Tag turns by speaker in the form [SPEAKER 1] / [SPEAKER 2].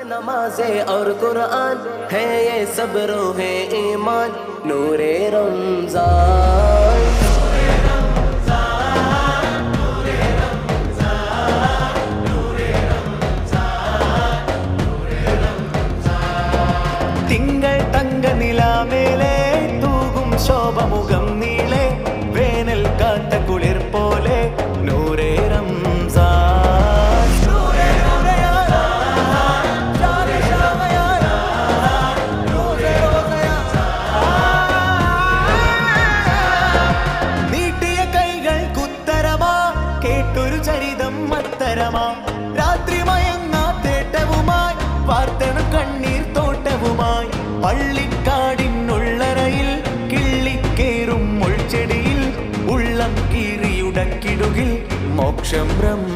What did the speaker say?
[SPEAKER 1] नमाज़े और कुरान है ये सब रूहे ईमान नूरे रमज़ान।
[SPEAKER 2] തിങ്കൾ തങ്ക നിലാമേലെ തൂകും ശോഭമുഖം നീളെ വേനൽ കാത്ത കുളിർ പോലെ നൂറേ റംസാൻ നീട്ടിയ കൈകൾ കുത്തരമാ കേട്ടൊരു ചരിതം മത്തരമാ രാത്രി മയങ്ങാ തേട്ടവുമായി വാർത്തണം കണ്ണീർ തോട്ടവുമായി പള്ളിക്കാടിനുള്ളറയിൽ കിള്ളിക്കേറും മുൾച്ചെടിയിൽ ഉള്ളം കീറിയുടക്കിടുകിൽ മോക്ഷം ബ്രഹ്മ